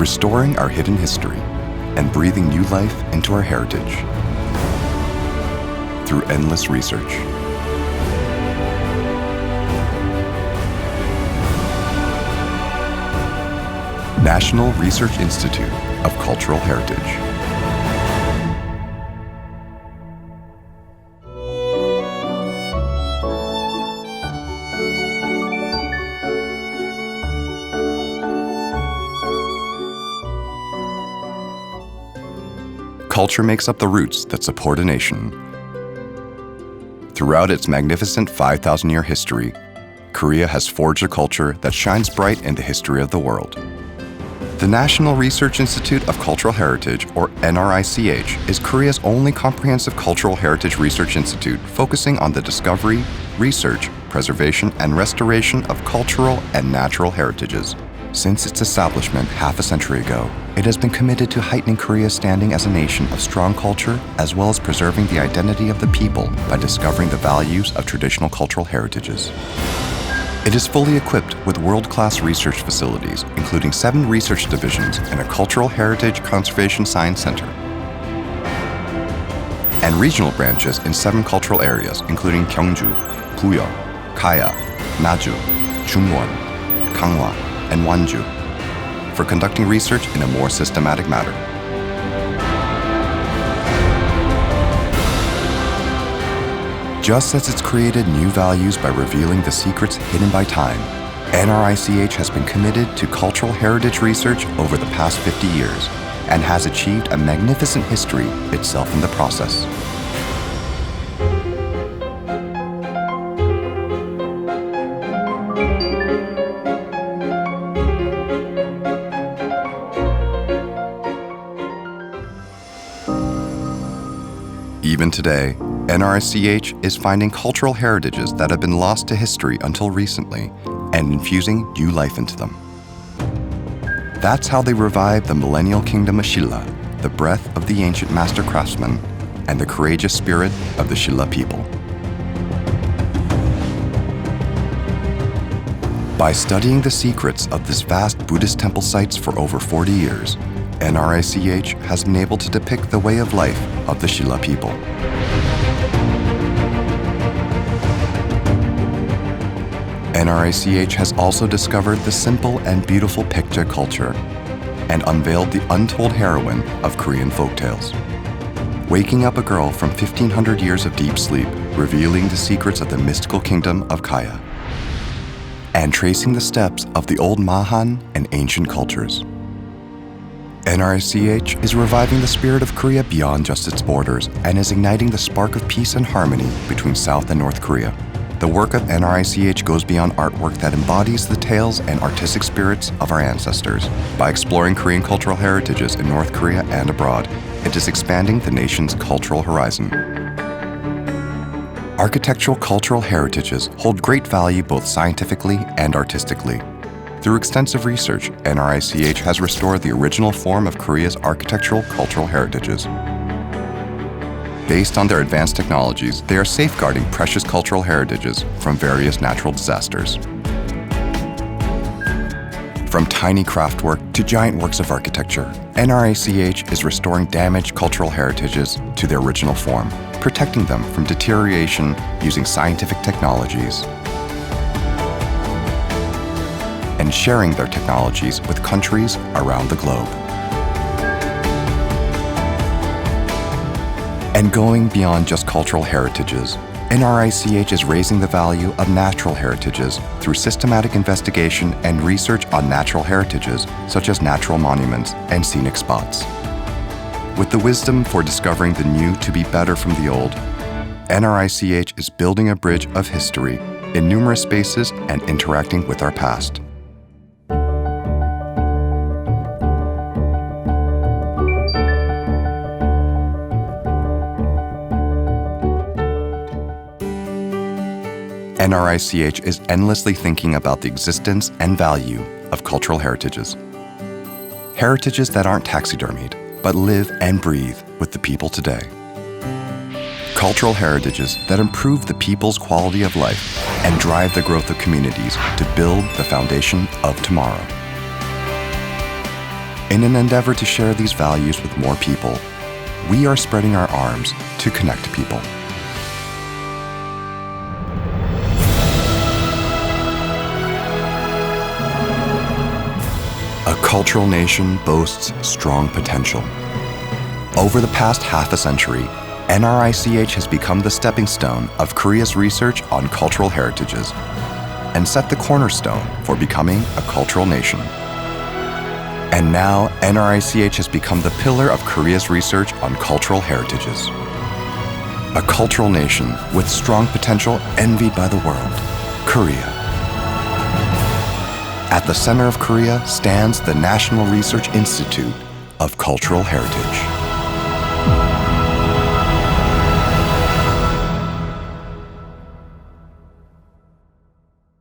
restoring our hidden history and breathing new life into our heritage through endless research. National Research Institute of Cultural Heritage. Culture makes up the roots that support a nation. Throughout its magnificent 5,000-year history, Korea has forged a culture that shines bright in the history of the world. The National Research Institute of Cultural Heritage, or NRICH, is Korea's only comprehensive cultural heritage research institute focusing on the discovery, research, preservation, and restoration of cultural and natural heritages. Since its establishment half a century ago, it has been committed to heightening Korea's standing as a nation of strong culture, as well as preserving the identity of the people by discovering the values of traditional cultural heritages. It is fully equipped with world-class research facilities, including 7 research divisions and a Cultural Heritage Conservation Science Center, and regional branches in 7 cultural areas, including Gyeongju, Buyeo, Gaya, Naju, Jungwon, Ganghwa, and Wanju, for conducting research in a more systematic manner. Just as it's created new values by revealing the secrets hidden by time, NRICH has been committed to cultural heritage research over the past 50 years and has achieved a magnificent history itself in the process. Even today, NRICH is finding cultural heritages that have been lost to history until recently and infusing new life into them. That's how they revived the millennial kingdom of Shilla, the breath of the ancient master craftsman, and the courageous spirit of the Shilla people. By studying the secrets of this vast Buddhist temple sites for over 40 years, NRICH has been able to depict the way of life of the Shilla people. NRICH has also discovered the simple and beautiful picture culture and unveiled the untold heroine of Korean folktales. Waking up a girl from 1,500 years of deep sleep, revealing the secrets of the mystical kingdom of Gaya, and tracing the steps of the old Mahan and ancient cultures. NRICH is reviving the spirit of Korea beyond just its borders and is igniting the spark of peace and harmony between South and North Korea. The work of NRICH goes beyond artwork that embodies the tales and artistic spirits of our ancestors. By exploring Korean cultural heritages in North Korea and abroad, it is expanding the nation's cultural horizon. Architectural cultural heritages hold great value both scientifically and artistically. Through extensive research, NRICH has restored the original form of Korea's architectural cultural heritages. Based on their advanced technologies, they are safeguarding precious cultural heritages from various natural disasters. From tiny craftwork to giant works of architecture, NRICH is restoring damaged cultural heritages to their original form, protecting them from deterioration using scientific technologies, and sharing their technologies with countries around the globe. And going beyond just cultural heritages, NRICH is raising the value of natural heritages through systematic investigation and research on natural heritages, such as natural monuments and scenic spots. With the wisdom for discovering the new to be better from the old, NRICH is building a bridge of history in numerous spaces and interacting with our past. NRICH is endlessly thinking about the existence and value of cultural heritages. Heritages that aren't taxidermied, but live and breathe with the people today. Cultural heritages that improve the people's quality of life and drive the growth of communities to build the foundation of tomorrow. In an endeavor to share these values with more people, we are spreading our arms to connect people. A cultural nation boasts strong potential. Over the past half a century, NRICH has become the stepping stone of Korea's research on cultural heritages and set the cornerstone for becoming a cultural nation. And now, NRICH has become the pillar of Korea's research on cultural heritages. A cultural nation with strong potential envied by the world, Korea. At the center of Korea stands the National Research Institute of Cultural Heritage.